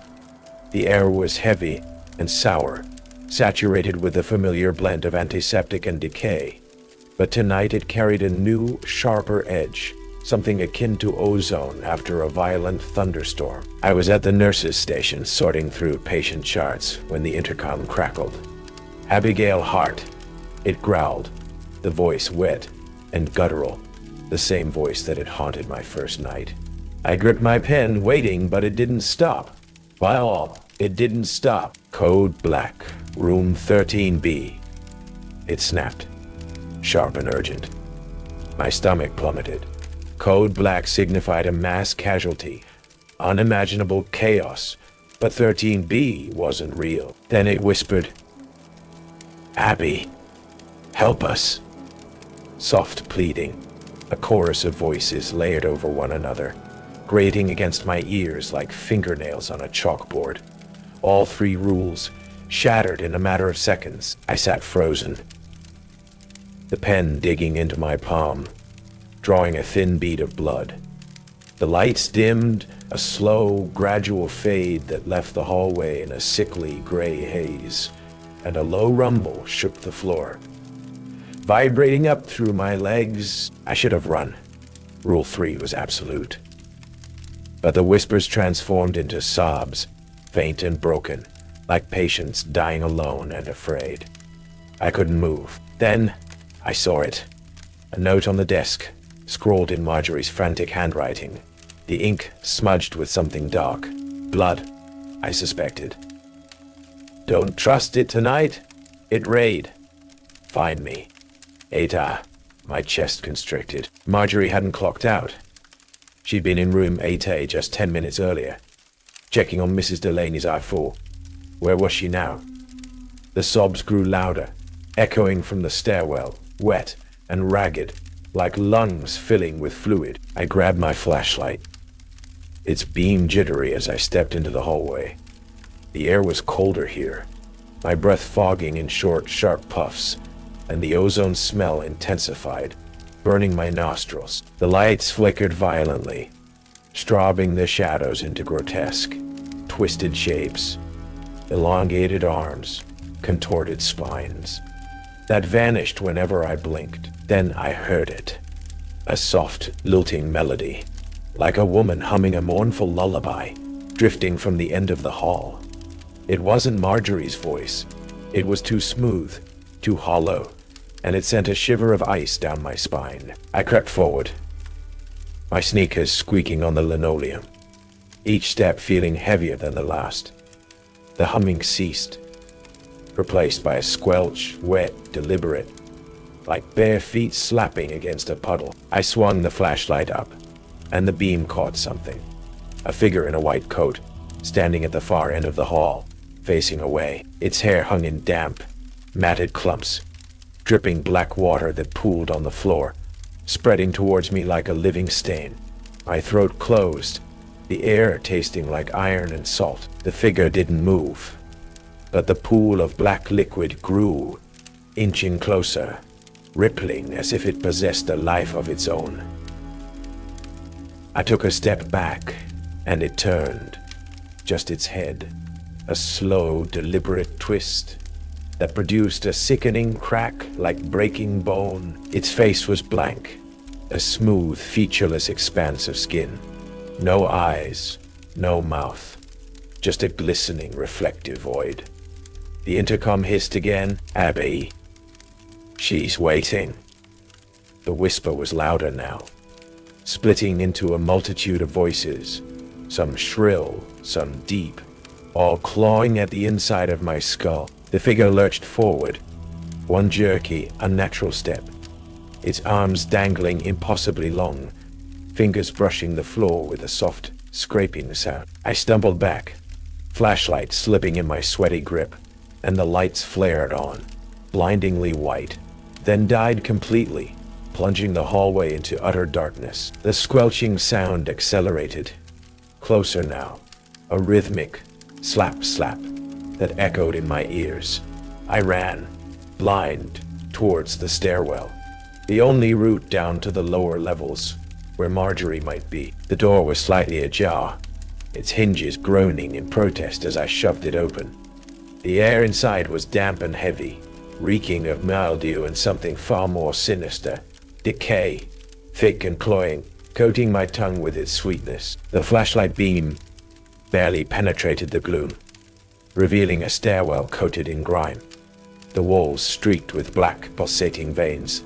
The air was heavy and sour, saturated with the familiar blend of antiseptic and decay. But tonight it carried a new, sharper edge, something akin to ozone after a violent thunderstorm. I was at the nurse's station sorting through patient charts when the intercom crackled. "Abigail Hart," it growled, the voice wet and guttural, the same voice that had haunted my first night. I gripped my pen, waiting, but it didn't stop. Well, it didn't stop. "Code Black, room 13B. It snapped, sharp and urgent. My stomach plummeted. Code Black signified a mass casualty, unimaginable chaos, but 13B wasn't real. Then it whispered, "Abby, help us." Soft pleading, a chorus of voices layered over one another, grating against my ears like fingernails on a chalkboard. All 3 rules shattered in a matter of seconds. I sat frozen, the pen digging into my palm, drawing a thin bead of blood. The lights dimmed, a slow, gradual fade that left the hallway in a sickly gray haze, and a low rumble shook the floor. Vibrating up through my legs, I should have run. Rule 3 was absolute. But the whispers transformed into sobs, faint and broken, like patients dying alone and afraid. I couldn't move. Then I saw it. A note on the desk, scrawled in Marjorie's frantic handwriting, the ink smudged with something dark. Blood, I suspected. "Don't trust it tonight. It raid. Find me. Eta." My chest constricted. Marjorie hadn't clocked out. She'd been in room 8A just 10 minutes earlier, checking on Mrs. Delaney's I-4. Where was she now? The sobs grew louder, echoing from the stairwell, wet and ragged, like lungs filling with fluid. I grabbed my flashlight. Its beam jittery as I stepped into the hallway. The air was colder here, my breath fogging in short, sharp puffs, and the ozone smell intensified, burning my nostrils. The lights flickered violently, strobing the shadows into grotesque, twisted shapes, elongated arms, contorted spines, that vanished whenever I blinked. Then I heard it, a soft, lilting melody, like a woman humming a mournful lullaby, drifting from the end of the hall. It wasn't Marjorie's voice. It was too smooth, too hollow, and it sent a shiver of ice down my spine. I crept forward, my sneakers squeaking on the linoleum, each step feeling heavier than the last. The humming ceased, replaced by a squelch, wet, deliberate, like bare feet slapping against a puddle. I swung the flashlight up, and the beam caught something. A figure in a white coat, standing at the far end of the hall, facing away. Its hair hung in damp, matted clumps, dripping black water that pooled on the floor, spreading towards me like a living stain. My throat closed, the air tasting like iron and salt. The figure didn't move, but the pool of black liquid grew, inching closer, rippling as if it possessed a life of its own. I took a step back, and it turned, just its head, a slow, deliberate twist that produced a sickening crack like breaking bone. Its face was blank, a smooth, featureless expanse of skin. No eyes, no mouth, just a glistening, reflective void. The intercom hissed again. "Abby, she's waiting." The whisper was louder now, splitting into a multitude of voices, some shrill, some deep, all clawing at the inside of my skull. The figure lurched forward, one jerky, unnatural step, its arms dangling impossibly long, fingers brushing the floor with a soft, scraping sound. I stumbled back, flashlight slipping in my sweaty grip, and the lights flared on, blindingly white, then died completely, plunging the hallway into utter darkness. The squelching sound accelerated, closer now, a rhythmic slap slap that echoed in my ears. I ran, blind, towards the stairwell, the only route down to the lower levels, where Marjorie might be. The door was slightly ajar, its hinges groaning in protest as I shoved it open. The air inside was damp and heavy, reeking of mildew and something far more sinister, decay, thick and cloying, coating my tongue with its sweetness. The flashlight beam barely penetrated the gloom, revealing a stairwell coated in grime, the walls streaked with black, pulsating veins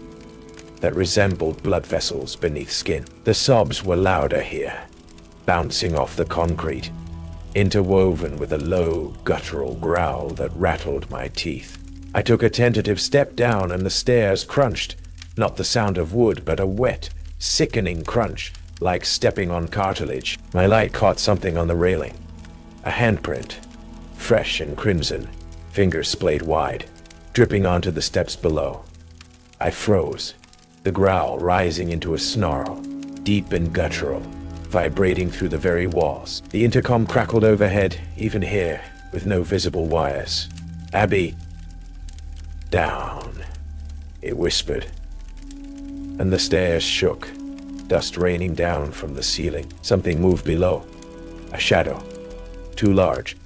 that resembled blood vessels beneath skin. The sobs were louder here, bouncing off the concrete, interwoven with a low, guttural growl that rattled my teeth. I took a tentative step down and the stairs crunched, not the sound of wood, but a wet, sickening crunch, like stepping on cartilage. My light caught something on the railing, a handprint, fresh and crimson, fingers splayed wide, dripping onto the steps below. I froze, the growl rising into a snarl, deep and guttural, vibrating through the very walls. The intercom crackled overhead, even here, with no visible wires. "Abby, down," it whispered, and the stairs shook, dust raining down from the ceiling. Something moved below, a shadow, too large,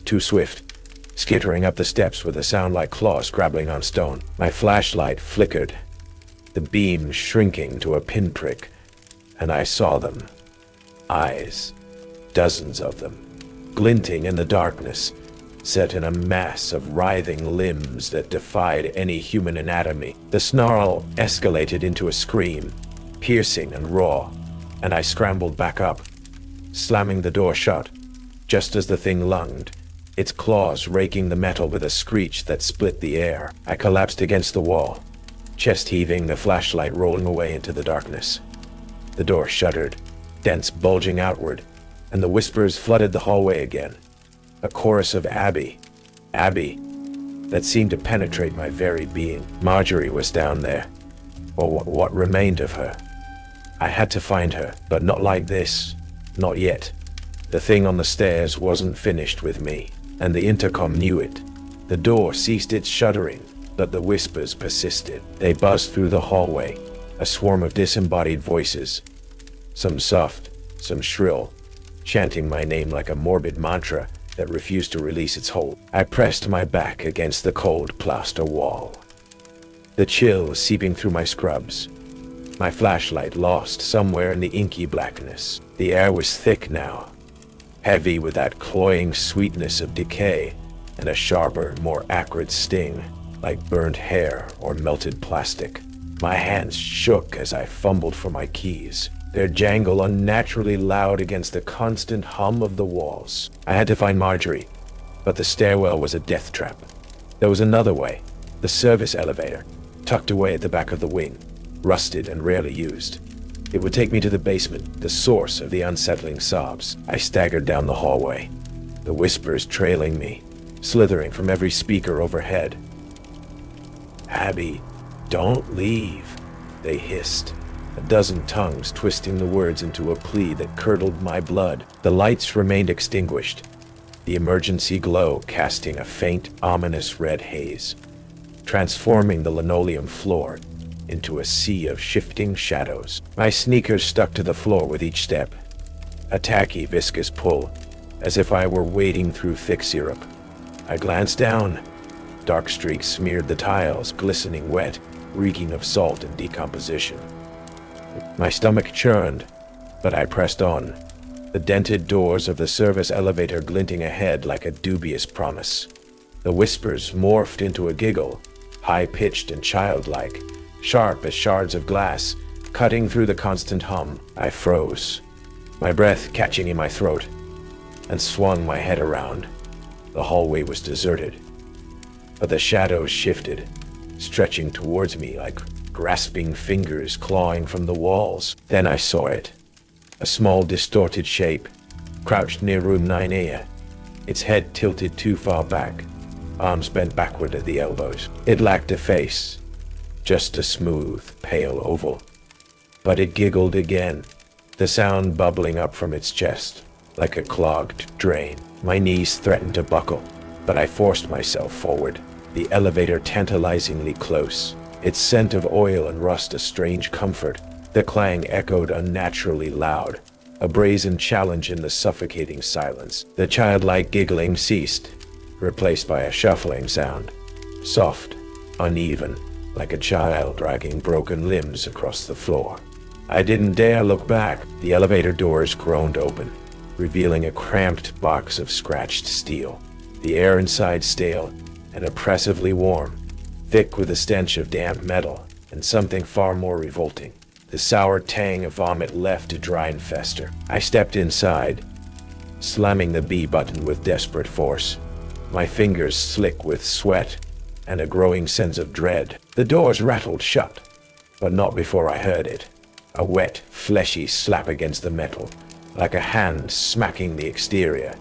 too swift, skittering up the steps with a sound like claws scrabbling on stone. My flashlight flickered, the beam shrinking to a pinprick, and I saw them. Eyes, dozens of them, glinting in the darkness, set in a mass of writhing limbs that defied any human anatomy. The snarl escalated into a scream, piercing and raw, and I scrambled back up, slamming the door shut, just as the thing lunged, its claws raking the metal with a screech that split the air. I collapsed against the wall, chest heaving, the flashlight rolling away into the darkness. The door shuddered, dents bulging outward, and the whispers flooded the hallway again. A chorus of "Abby, Abby," that seemed to penetrate my very being. Marjorie was down there, or what remained of her. I had to find her, but not like this, not yet. The thing on the stairs wasn't finished with me, and the intercom knew it. The door ceased its shuddering, but the whispers persisted. They buzzed through the hallway, a swarm of disembodied voices, some soft, some shrill, chanting my name like a morbid mantra that refused to release its hold. I pressed my back against the cold plaster wall, the chill seeping through my scrubs, my flashlight lost somewhere in the inky blackness. The air was thick now, heavy with that cloying sweetness of decay and a sharper, more acrid sting, like burnt hair or melted plastic. My hands shook as I fumbled for my keys, their jangle unnaturally loud against the constant hum of the walls. I had to find Marjorie, but the stairwell was a death trap. There was another way, the service elevator, tucked away at the back of the wing, rusted and rarely used. It would take me to the basement, the source of the unsettling sobs. I staggered down the hallway, the whispers trailing me, slithering from every speaker overhead. "Abby, don't leave," they hissed, a dozen tongues twisting the words into a plea that curdled my blood. The lights remained extinguished, the emergency glow casting a faint, ominous red haze, transforming the linoleum floor into a sea of shifting shadows. My sneakers stuck to the floor with each step, a tacky, viscous pull, as if I were wading through thick syrup. I glanced down. Dark streaks smeared the tiles, glistening wet, reeking of salt and decomposition. My stomach churned, but I pressed on, the dented doors of the service elevator glinting ahead like a dubious promise. The whispers morphed into a giggle, high-pitched and childlike, sharp as shards of glass, cutting through the constant hum. I froze, my breath catching in my throat, and swung my head around. The hallway was deserted, but the shadows shifted, stretching towards me like grasping fingers clawing from the walls. Then I saw it, a small distorted shape, crouched near room 9A, its head tilted too far back, arms bent backward at the elbows. It lacked a face, just a smooth, pale oval. But it giggled again, the sound bubbling up from its chest, like a clogged drain. My knees threatened to buckle, but I forced myself forward, the elevator tantalizingly close, its scent of oil and rust a strange comfort. The clang echoed unnaturally loud, a brazen challenge in the suffocating silence. The childlike giggling ceased, replaced by a shuffling sound, soft, uneven, like a child dragging broken limbs across the floor. I didn't dare look back. The elevator doors groaned open, revealing a cramped box of scratched steel. The air inside stale and oppressively warm, thick with the stench of damp metal and something far more revolting, the sour tang of vomit left to dry and fester. I stepped inside, slamming the B button with desperate force, my fingers slick with sweat and a growing sense of dread. The doors rattled shut, but not before I heard it. A wet, fleshy slap against the metal, like a hand smacking the exterior,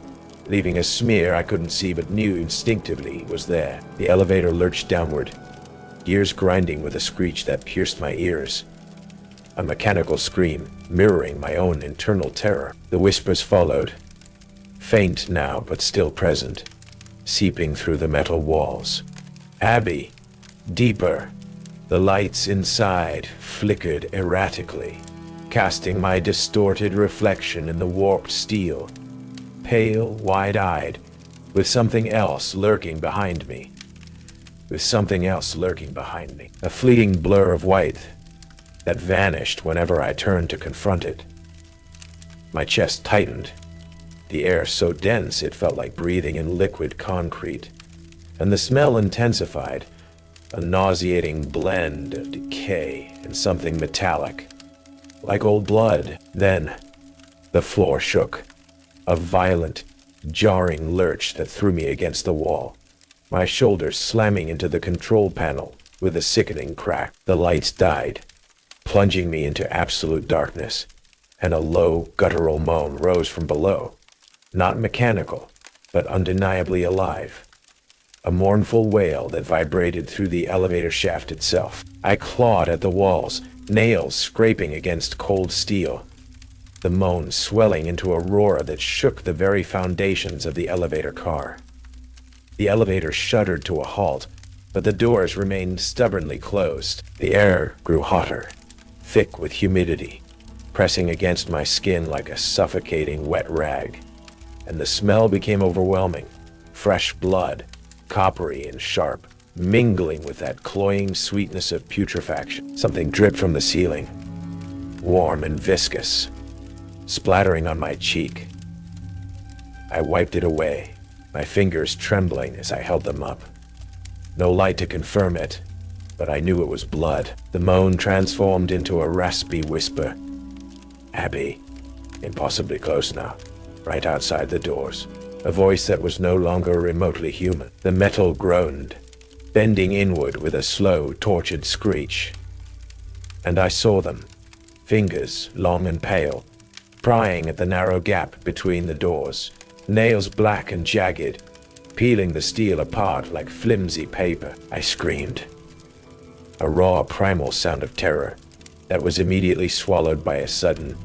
leaving a smear I couldn't see but knew instinctively was there. The elevator lurched downward, gears grinding with a screech that pierced my ears. A mechanical scream, mirroring my own internal terror. The whispers followed, faint now but still present, seeping through the metal walls. "Abby, deeper." The lights inside flickered erratically, casting my distorted reflection in the warped steel, pale, wide-eyed, with something else lurking behind me. A fleeting blur of white that vanished whenever I turned to confront it. My chest tightened, the air so dense it felt like breathing in liquid concrete, and the smell intensified, a nauseating blend of decay and something metallic, like old blood. Then, the floor shook, a violent, jarring lurch that threw me against the wall, my shoulders slamming into the control panel with a sickening crack. The lights died, plunging me into absolute darkness, and a low, guttural moan rose from below, not mechanical, but undeniably alive. A mournful wail that vibrated through the elevator shaft itself. I clawed at the walls, nails scraping against cold steel, the moan swelling into a roar that shook the very foundations of the elevator car. The elevator shuddered to a halt, but the doors remained stubbornly closed. The air grew hotter, thick with humidity, pressing against my skin like a suffocating wet rag, and the smell became overwhelming. Fresh blood, coppery and sharp, mingling with that cloying sweetness of putrefaction. Something dripped from the ceiling, warm and viscous, splattering on my cheek. I wiped it away, my fingers trembling as I held them up. No light to confirm it, but I knew it was blood. The moan transformed into a raspy whisper. Abby, impossibly close now, right outside the doors. A voice that was no longer remotely human. The metal groaned, bending inward with a slow, tortured screech. And I saw them, fingers long and pale, prying at the narrow gap between the doors, nails black and jagged, peeling the steel apart like flimsy paper. I screamed. A raw, primal sound of terror that was immediately swallowed by a sudden,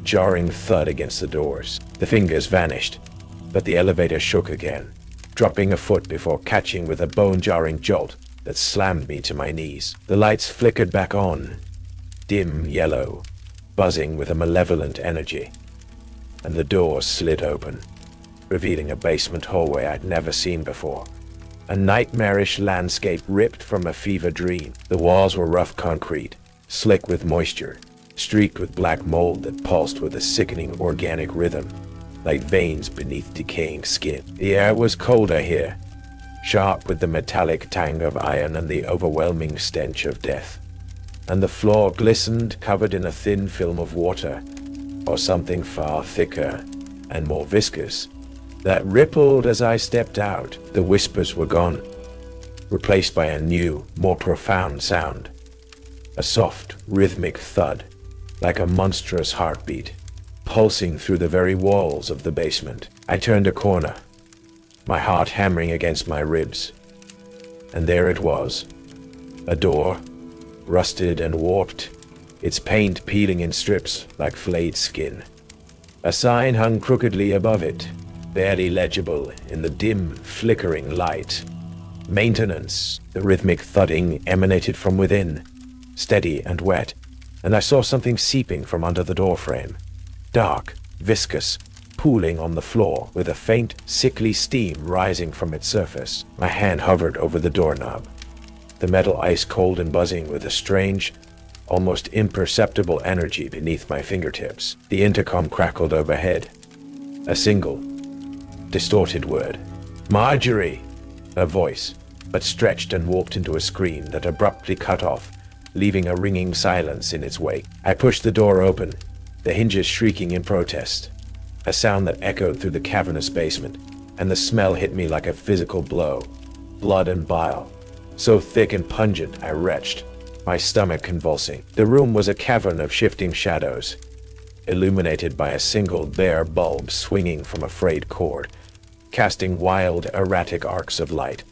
jarring thud against the doors. The fingers vanished, but the elevator shook again, dropping a foot before catching with a bone-jarring jolt that slammed me to my knees. The lights flickered back on, dim yellow, buzzing with a malevolent energy, and the doors slid open, revealing a basement hallway I'd never seen before. A nightmarish landscape ripped from a fever dream. The walls were rough concrete, slick with moisture, streaked with black mold that pulsed with a sickening organic rhythm, like veins beneath decaying skin. The air was colder here, sharp with the metallic tang of iron and the overwhelming stench of death. And the floor glistened, covered in a thin film of water, or something far thicker and more viscous, that rippled as I stepped out. The whispers were gone, replaced by a new, more profound sound. A soft, rhythmic thud, like a monstrous heartbeat, pulsing through the very walls of the basement. I turned a corner, my heart hammering against my ribs. And there it was, a door, rusted and warped, its paint peeling in strips like flayed skin. A sign hung crookedly above it, barely legible in the dim, flickering light. Maintenance. The rhythmic thudding emanated from within, steady and wet, and I saw something seeping from under the doorframe. Dark, viscous, pooling on the floor, with a faint, sickly steam rising from its surface. My hand hovered over the doorknob, the metal ice cold and buzzing with a strange, almost imperceptible energy beneath my fingertips. The intercom crackled overhead. A single, distorted word. Marjorie! A voice, but stretched and warped into a scream that abruptly cut off, leaving a ringing silence in its wake. I pushed the door open, the hinges shrieking in protest. A sound that echoed through the cavernous basement, and the smell hit me like a physical blow. Blood and bile, so thick and pungent I retched, my stomach convulsing. The room was a cavern of shifting shadows, illuminated by a single bare bulb swinging from a frayed cord, casting wild, erratic arcs of light.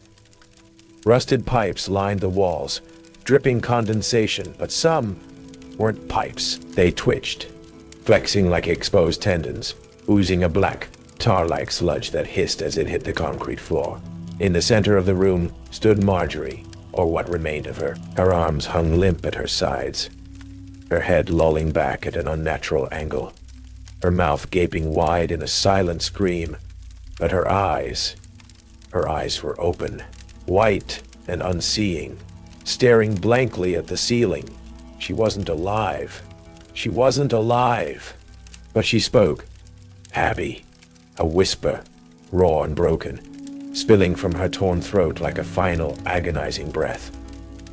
Rusted pipes lined the walls, dripping condensation, but some weren't pipes. They twitched, flexing like exposed tendons, oozing a black, tar-like sludge that hissed as it hit the concrete floor. In the center of the room stood Marjorie, or what remained of her. Her arms hung limp at her sides, her head lolling back at an unnatural angle, her mouth gaping wide in a silent scream, but her eyes were open, white and unseeing, staring blankly at the ceiling. She wasn't alive. She wasn't alive. But she spoke. Abby. A whisper, raw and broken, spilling from her torn throat like a final, agonizing breath.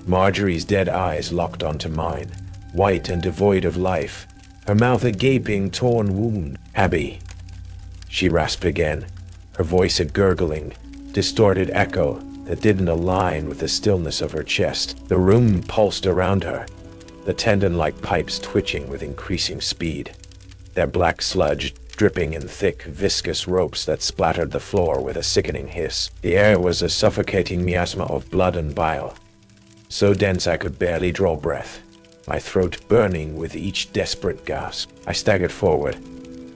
Marjorie's dead eyes locked onto mine, white and devoid of life, her mouth a gaping, torn wound. Abby. She rasped again, her voice a gurgling, distorted echo that didn't align with the stillness of her chest. The room pulsed around her, the tendon-like pipes twitching with increasing speed, their black sludge dripping in thick, viscous ropes that splattered the floor with a sickening hiss. The air was a suffocating miasma of blood and bile, so dense I could barely draw breath, my throat burning with each desperate gasp. I staggered forward,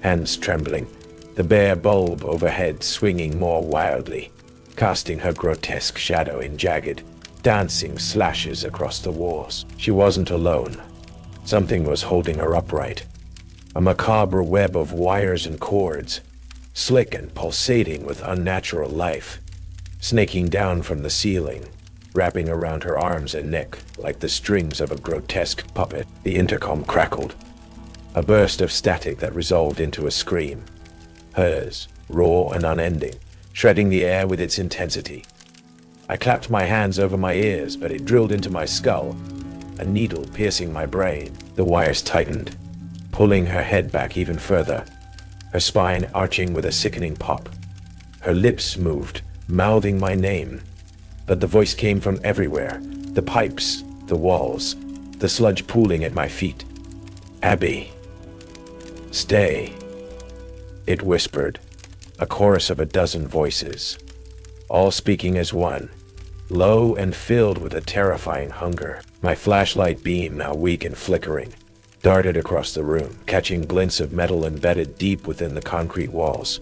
hands trembling, the bare bulb overhead swinging more wildly, casting her grotesque shadow in jagged, dancing slashes across the walls. She wasn't alone. Something was holding her upright, a macabre web of wires and cords, slick and pulsating with unnatural life, snaking down from the ceiling, wrapping around her arms and neck like the strings of a grotesque puppet. The intercom crackled, a burst of static that resolved into a scream, hers, raw and unending, shredding the air with its intensity. I clapped my hands over my ears, but it drilled into my skull, a needle piercing my brain. The wires tightened, pulling her head back even further, her spine arching with a sickening pop. Her lips moved, mouthing my name, but the voice came from everywhere, the pipes, the walls, the sludge pooling at my feet. Abby. Stay. It whispered, a chorus of a dozen voices, all speaking as one, low and filled with a terrifying hunger. My flashlight beam, now weak and flickering, darted across the room, catching glints of metal embedded deep within the concrete walls.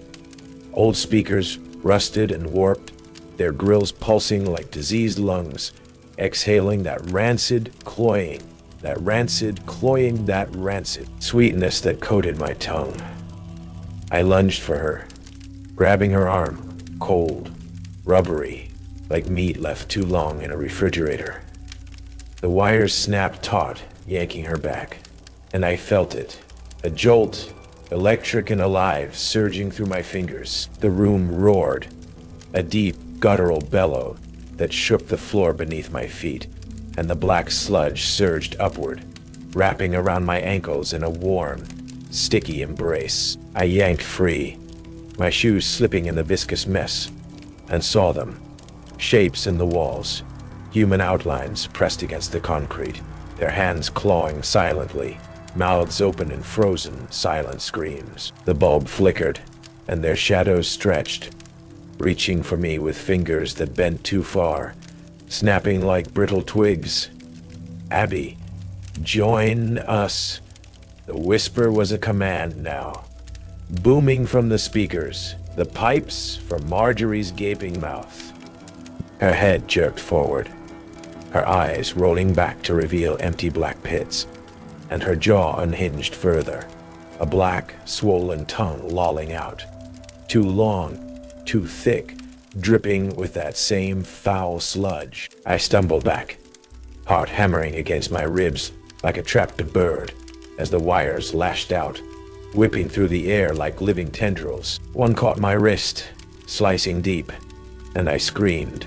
Old speakers, rusted and warped, their grills pulsing like diseased lungs, exhaling that rancid sweetness that coated my tongue. I lunged for her, grabbing her arm, cold, rubbery, like meat left too long in a refrigerator. The wires snapped taut, yanking her back, and I felt it, a jolt, electric and alive, surging through my fingers. The room roared, a deep, guttural bellow that shook the floor beneath my feet, and the black sludge surged upward, wrapping around my ankles in a warm, sticky embrace. I yanked free, my shoes slipping in the viscous mess, and saw them, shapes in the walls, human outlines pressed against the concrete, their hands clawing silently, mouths open in frozen, silent screams. The bulb flickered, and their shadows stretched, reaching for me with fingers that bent too far, snapping like brittle twigs. Abby, join us. The whisper was a command now, booming from the speakers, the pipes from Marjorie's gaping mouth. Her head jerked forward, her eyes rolling back to reveal empty black pits, and her jaw unhinged further, a black, swollen tongue lolling out, too long, too thick, dripping with that same foul sludge. I stumbled back, heart hammering against my ribs like a trapped bird, as the wires lashed out, whipping through the air like living tendrils. One caught my wrist, slicing deep, and I screamed,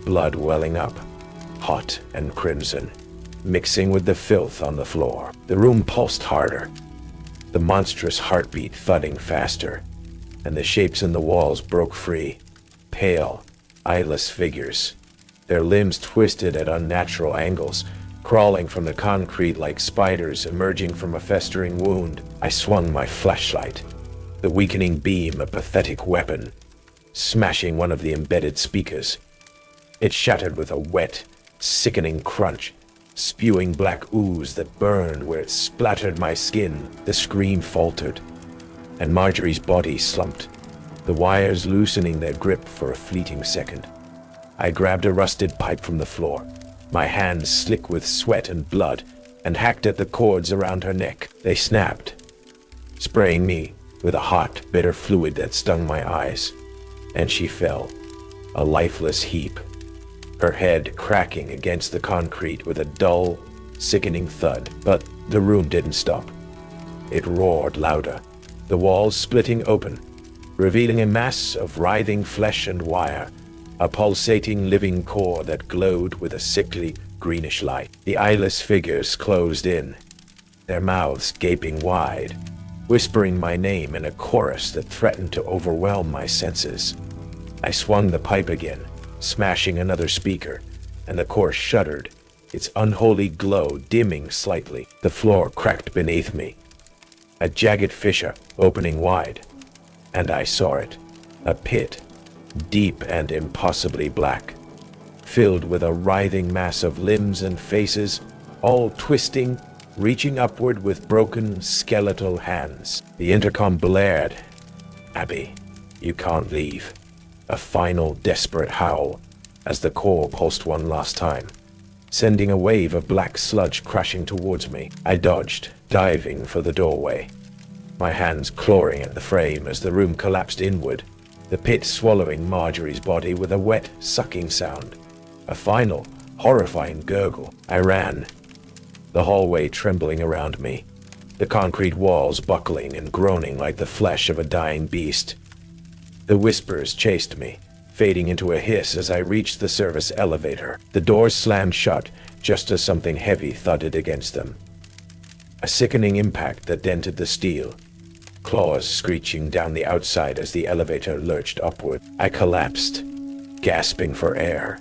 blood welling up, hot and crimson, mixing with the filth on the floor. The room pulsed harder, the monstrous heartbeat thudding faster, and the shapes in the walls broke free, pale, eyeless figures, their limbs twisted at unnatural angles, crawling from the concrete like spiders emerging from a festering wound. I swung my flashlight, the weakening beam a pathetic weapon, smashing one of the embedded speakers. It shattered with a wet, sickening crunch, spewing black ooze that burned where it splattered my skin. The scream faltered, and Marjorie's body slumped, the wires loosening their grip for a fleeting second. I grabbed a rusted pipe from the floor, my hands slick with sweat and blood, and hacked at the cords around her neck. They snapped, spraying me with a hot, bitter fluid that stung my eyes, and she fell, a lifeless heap, her head cracking against the concrete with a dull, sickening thud. But the room didn't stop. It roared louder, the walls splitting open, revealing a mass of writhing flesh and wire, a pulsating living core that glowed with a sickly, greenish light. The eyeless figures closed in, their mouths gaping wide, whispering my name in a chorus that threatened to overwhelm my senses. I swung the pipe again, smashing another speaker, and the core shuddered, its unholy glow dimming slightly. The floor cracked beneath me, a jagged fissure opening wide, and I saw it, a pit, deep and impossibly black, filled with a writhing mass of limbs and faces, all twisting, reaching upward with broken, skeletal hands. The intercom blared, "Abby, you can't leave." A final, desperate howl, as the core pulsed one last time, sending a wave of black sludge crashing towards me. I dodged, diving for the doorway, my hands clawing at the frame as the room collapsed inward, the pit swallowing Marjorie's body with a wet, sucking sound. A final, horrifying gurgle. I ran, the hallway trembling around me, the concrete walls buckling and groaning like the flesh of a dying beast. The whispers chased me, fading into a hiss as I reached the service elevator. The doors slammed shut just as something heavy thudded against them. A sickening impact that dented the steel, claws screeching down the outside as the elevator lurched upward. I collapsed, gasping for air.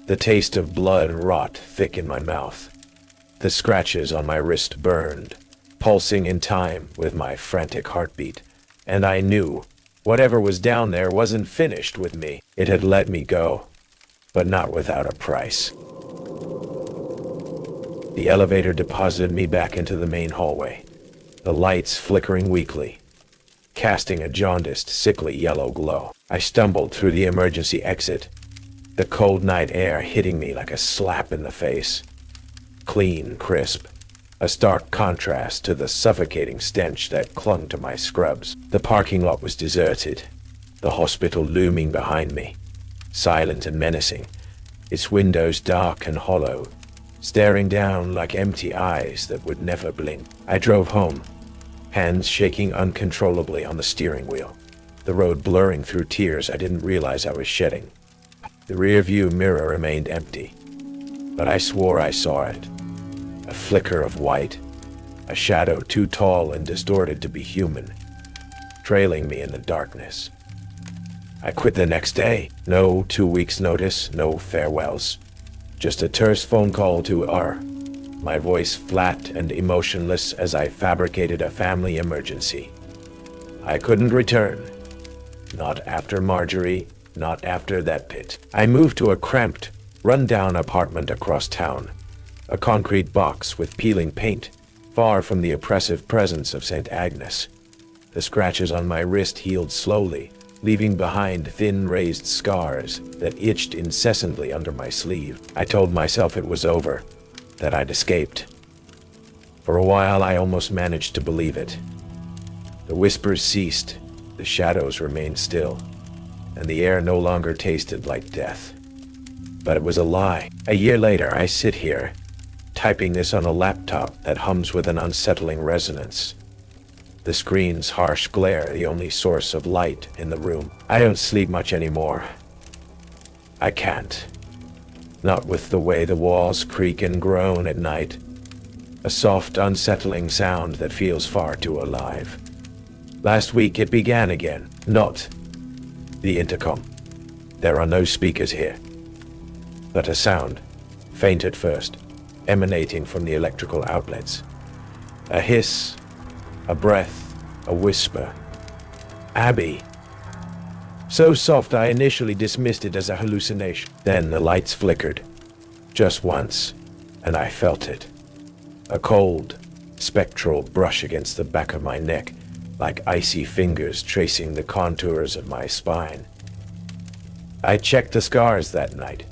The taste of blood and rot thick in my mouth. The scratches on my wrist burned, pulsing in time with my frantic heartbeat. And I knew whatever was down there wasn't finished with me. It had let me go, but not without a price. The elevator deposited me back into the main hallway, the lights flickering weakly, casting a jaundiced, sickly yellow glow. I stumbled through the emergency exit, the cold night air hitting me like a slap in the face. Clean, crisp, a stark contrast to the suffocating stench that clung to my scrubs. The parking lot was deserted, the hospital looming behind me, silent and menacing, its windows dark and hollow, staring down like empty eyes that would never blink. I drove home, hands shaking uncontrollably on the steering wheel, the road blurring through tears I didn't realize I was shedding. The rearview mirror remained empty, but I swore I saw it. A flicker of white, a shadow too tall and distorted to be human, trailing me in the darkness. I quit the next day. No 2 weeks' notice, no farewells. Just a terse phone call to my voice flat and emotionless as I fabricated a family emergency. I couldn't return. Not after Marjorie, not after that pit. I moved to a cramped, run-down apartment across town, a concrete box with peeling paint, far from the oppressive presence of St. Agnes. The scratches on my wrist healed slowly, leaving behind thin raised scars that itched incessantly under my sleeve. I told myself it was over, that I'd escaped. For a while I almost managed to believe it. The whispers ceased, the shadows remained still, and the air no longer tasted like death. But it was a lie. A year later, I sit here, typing this on a laptop that hums with an unsettling resonance. The screen's harsh glare, the only source of light in the room. I don't sleep much anymore. I can't. Not with the way the walls creak and groan at night. A soft, unsettling sound that feels far too alive. Last week it began again. Not the intercom. There are no speakers here. But a sound, faint at first, emanating from the electrical outlets. A hiss, a breath, a whisper. Abby. So soft I initially dismissed it as a hallucination. Then the lights flickered, just once, and I felt it. A cold, spectral brush against the back of my neck, like icy fingers tracing the contours of my spine. I checked the scars that night.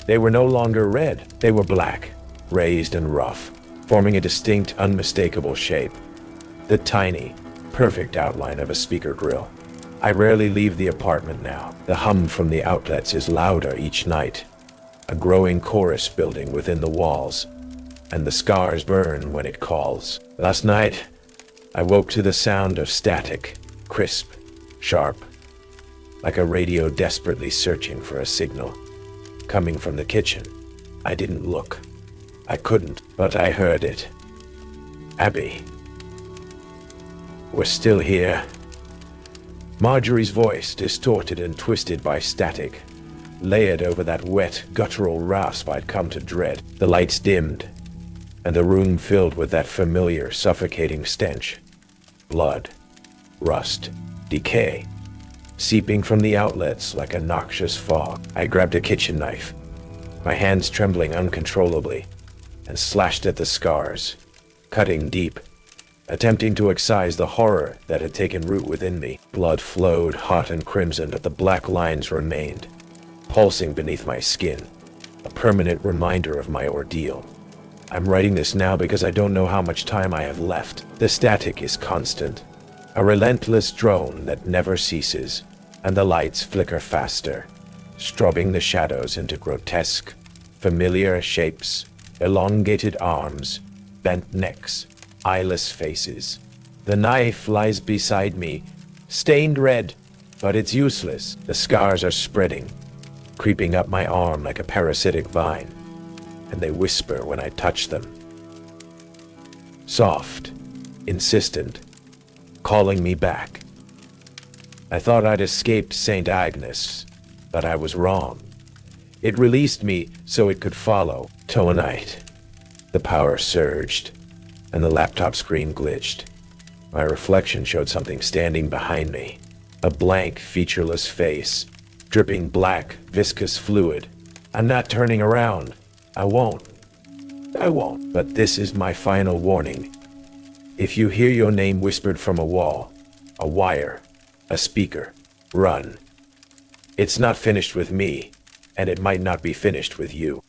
They were no longer red. They were black, raised and rough, forming a distinct, unmistakable shape. The tiny, perfect outline of a speaker grill. I rarely leave the apartment now. The hum from the outlets is louder each night, a growing chorus building within the walls, and the scars burn when it calls. Last night, I woke to the sound of static, crisp, sharp, like a radio desperately searching for a signal, coming from the kitchen. I didn't look. I couldn't, but I heard it. Abby. We're still here. Marjorie's voice, distorted and twisted by static, layered over that wet, guttural rasp I'd come to dread. The lights dimmed, and the room filled with that familiar, suffocating stench. Blood, rust, decay, seeping from the outlets like a noxious fog. I grabbed a kitchen knife, my hands trembling uncontrollably, and slashed at the scars, cutting deep, attempting to excise the horror that had taken root within me. Blood flowed hot and crimson, but the black lines remained, pulsing beneath my skin, a permanent reminder of my ordeal. I'm writing this now because I don't know how much time I have left. The static is constant, a relentless drone that never ceases, and the lights flicker faster, strobing the shadows into grotesque, familiar shapes, elongated arms, bent necks, eyeless faces. The knife lies beside me, stained red, but it's useless. The scars are spreading, creeping up my arm like a parasitic vine, and they whisper when I touch them. Soft, insistent, calling me back. I thought I'd escaped St. Agnes, but I was wrong. It released me so it could follow. Tonight, the power surged, and the laptop screen glitched. My reflection showed something standing behind me. A blank, featureless face, dripping black, viscous fluid. I'm not turning around. I won't. But this is my final warning. If you hear your name whispered from a wall, a wire, a speaker, run. It's not finished with me, and it might not be finished with you.